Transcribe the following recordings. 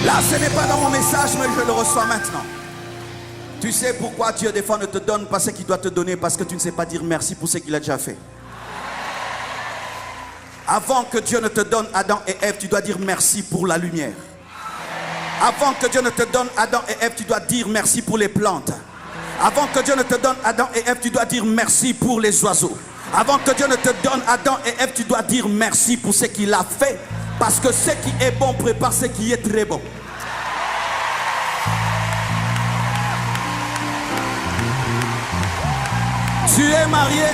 Là, ce n'est pas dans mon message, mais je le reçois maintenant. Tu sais pourquoi Dieu des fois ne te donne pas ce qu'il doit te donner? Parce que tu ne sais pas dire merci pour ce qu'il a déjà fait. Avant que Dieu ne te donne Adam et Ève, tu dois dire merci pour la lumière. Avant que Dieu ne te donne Adam et Ève, tu dois dire merci pour les plantes. Avant que Dieu ne te donne Adam et Ève, tu dois dire merci pour les oiseaux. Avant que Dieu ne te donne Adam et Ève, tu dois dire merci pour ce qu'il a fait. Parce que ce qui est bon prépare ce qui est très bon. Tu es marié.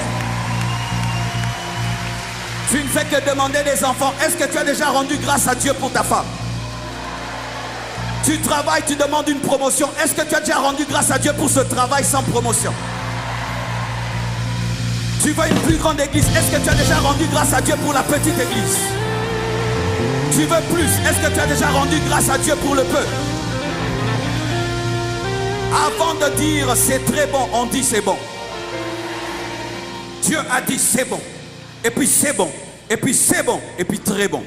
Tu ne fais que demander des enfants. Est-ce que tu as déjà rendu grâce à Dieu pour ta femme? Tu travailles, tu demandes une promotion. Est-ce que tu as déjà rendu grâce à Dieu pour ce travail sans promotion? Tu veux une plus grande église. Est-ce que tu as déjà rendu grâce à Dieu pour la petite église? Tu veux plus. Est-ce que tu as déjà rendu grâce à Dieu pour le peu? Avant de dire c'est très bon, on dit c'est bon. Dieu a dit c'est bon. Et puis c'est bon. Et puis c'est bon. Et puis très bon.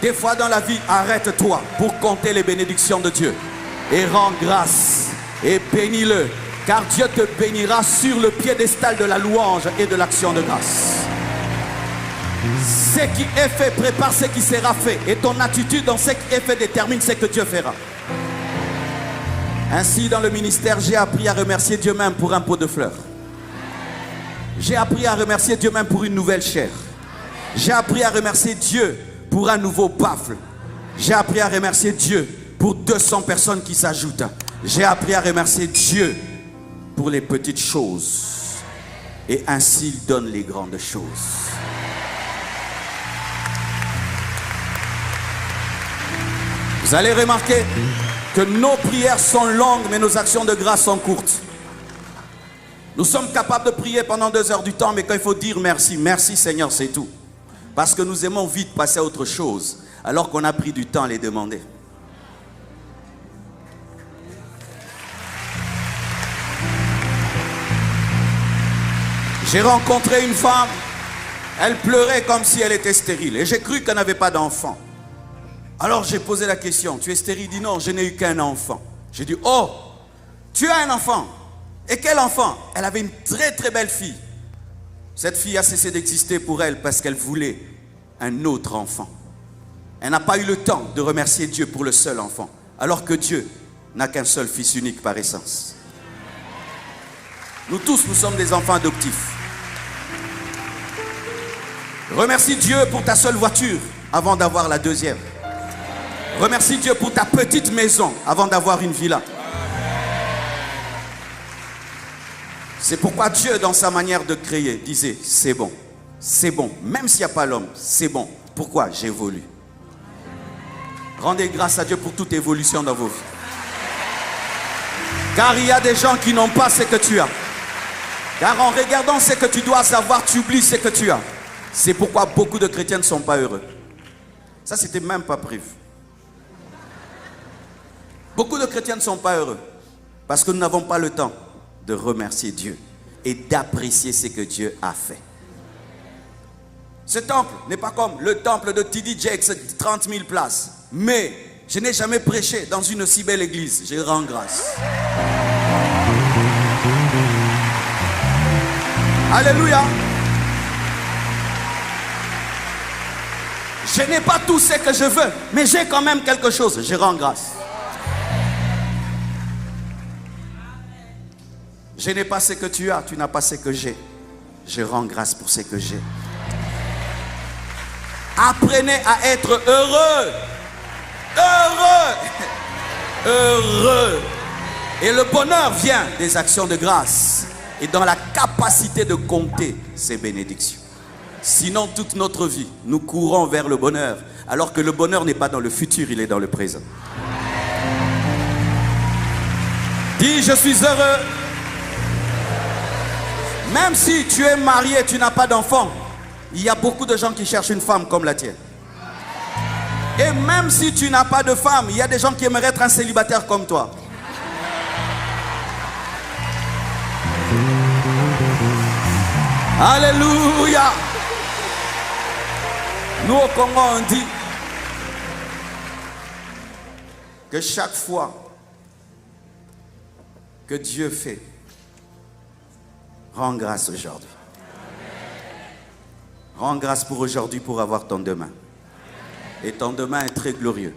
Des fois dans la vie, arrête-toi pour compter les bénédictions de Dieu. Et rends grâce. Et bénis-le. Car Dieu te bénira sur le piédestal de la louange et de l'action de grâce. Ce qui est fait prépare ce qui sera fait. Et ton attitude dans ce qui est fait détermine ce que Dieu fera. Ainsi dans le ministère, j'ai appris à remercier Dieu même pour un pot de fleurs. J'ai appris à remercier Dieu même pour une nouvelle chair. J'ai appris à remercier Dieu pour un nouveau baffle. J'ai appris à remercier Dieu pour 200 personnes qui s'ajoutent. J'ai appris à remercier Dieu pour les petites choses. Et ainsi il donne les grandes choses. Vous allez remarquer que nos prières sont longues, mais nos actions de grâce sont courtes. Nous sommes capables de prier pendant 2 heures du temps, mais quand il faut dire merci, merci Seigneur, c'est tout. Parce que nous aimons vite passer à autre chose, alors qu'on a pris du temps à les demander. J'ai rencontré une femme, elle pleurait comme si elle était stérile, et j'ai cru qu'elle n'avait pas d'enfant. Alors j'ai posé la question, tu es stérile? Il dit non, je n'ai eu qu'un enfant. J'ai dit, oh, tu as un enfant? Et quel enfant? Elle avait une très très belle fille. Cette fille a cessé d'exister pour elle parce qu'elle voulait un autre enfant. Elle n'a pas eu le temps de remercier Dieu pour le seul enfant, alors que Dieu n'a qu'un seul fils unique par essence. Nous tous, nous sommes des enfants adoptifs. Remercie Dieu pour ta seule voiture avant d'avoir la deuxième. Remercie Dieu pour ta petite maison avant d'avoir une villa. C'est pourquoi Dieu, dans sa manière de créer, disait c'est bon, même s'il n'y a pas l'homme, c'est bon. Pourquoi? J'évolue. Rendez grâce à Dieu pour toute évolution dans vos vies. Car il y a des gens qui n'ont pas ce que tu as. Car en regardant ce que tu dois savoir, tu oublies ce que tu as. C'est pourquoi beaucoup de chrétiens ne sont pas heureux. Ça, c'était même pas prévu. Beaucoup de chrétiens ne sont pas heureux parce que nous n'avons pas le temps de remercier Dieu et d'apprécier ce que Dieu a fait. Ce temple n'est pas comme le temple de TD Jakes, 30 000 places. Mais je n'ai jamais prêché dans une si belle église. Je rends grâce. Alléluia. Je n'ai pas tout ce que je veux, mais j'ai quand même quelque chose. Je rends grâce. Je n'ai pas ce que tu as, tu n'as pas ce que j'ai. Je rends grâce pour ce que j'ai. Apprenez à être heureux. Heureux. Heureux. Et le bonheur vient des actions de grâce et dans la capacité de compter ces bénédictions. Sinon, toute notre vie, nous courons vers le bonheur, alors que le bonheur n'est pas dans le futur, il est dans le présent. Dis, je suis heureux. Même si tu es marié, tu n'as pas d'enfant, il y a beaucoup de gens qui cherchent une femme comme la tienne. Et même si tu n'as pas de femme, il y a des gens qui aimeraient être un célibataire comme toi. Alléluia. Nous au Congo on dit, que chaque fois que Dieu fait, rends grâce aujourd'hui. Rends grâce pour aujourd'hui pour avoir ton demain. Et ton demain est très glorieux.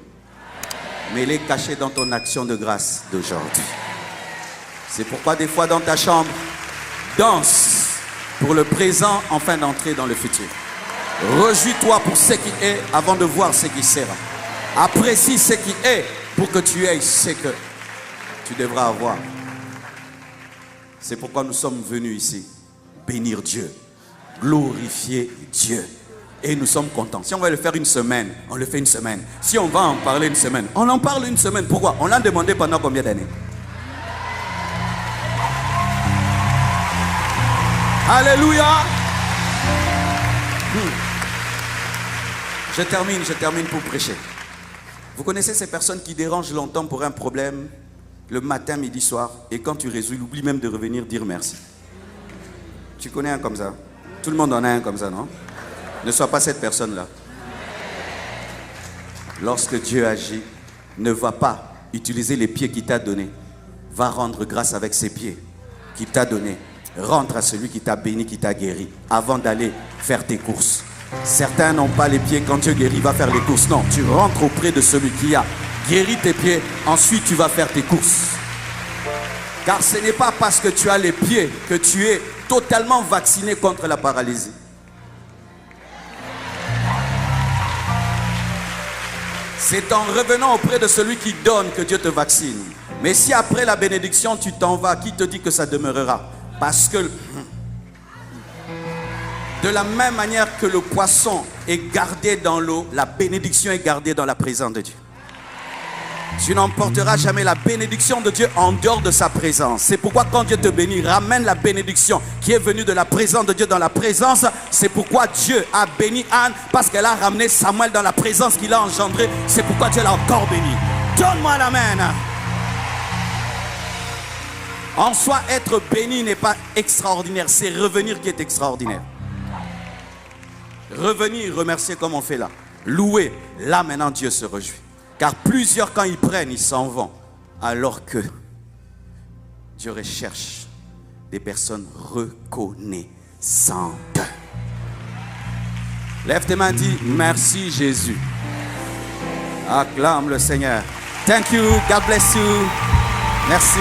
Mais il est caché dans ton action de grâce d'aujourd'hui. C'est pourquoi des fois dans ta chambre, danse pour le présent afin d'entrer dans le futur. Réjouis-toi pour ce qui est avant de voir ce qui sera. Apprécie ce qui est pour que tu aies ce que tu devras avoir. C'est pourquoi nous sommes venus ici bénir Dieu, glorifier Dieu. Et nous sommes contents. Si on va le faire une semaine, on le fait une semaine. Si on va en parler une semaine, on en parle une semaine. Pourquoi? On l'a demandé pendant combien d'années? Alléluia. Je termine pour prêcher. Vous connaissez ces personnes qui dérangent longtemps pour un problème, le matin, midi, soir, et quand tu résous, il oublie même de revenir dire merci. Tu connais un comme ça? Tout le monde en a un comme ça, non? Ne sois pas cette personne-là. Lorsque Dieu agit, ne va pas utiliser les pieds qu'il t'a donnés. Va rendre grâce avec ses pieds qu'il t'a donnés. Rentre à celui qui t'a béni, qui t'a guéri, avant d'aller faire tes courses. Certains n'ont pas les pieds. Quand Dieu guérit, va faire les courses. Non, tu rentres auprès de celui qui a guéri tes pieds. Ensuite, tu vas faire tes courses. Car ce n'est pas parce que tu as les pieds que tu es totalement vacciné contre la paralysie. C'est en revenant auprès de celui qui donne que Dieu te vaccine. Mais si après la bénédiction, tu t'en vas, qui te dit que ça demeurera? Parce que de la même manière que le poisson est gardé dans l'eau, la bénédiction est gardée dans la présence de Dieu. Tu n'emporteras jamais la bénédiction de Dieu en dehors de sa présence. C'est pourquoi quand Dieu te bénit, ramène la bénédiction qui est venue de la présence de Dieu dans la présence. C'est pourquoi Dieu a béni Anne, parce qu'elle a ramené Samuel dans la présence qu'il a engendrée. C'est pourquoi Dieu l'a encore béni. Donne-moi l'amen. En soi, être béni n'est pas extraordinaire, c'est revenir qui est extraordinaire. Revenir, remercier comme on fait là. Louer, là maintenant Dieu se réjouit. Car plusieurs, quand ils prennent, ils s'en vont. Alors que Dieu recherche des personnes reconnaissantes. Lève tes mains, dis merci Jésus. Acclame le Seigneur. Thank you, God bless you. Merci.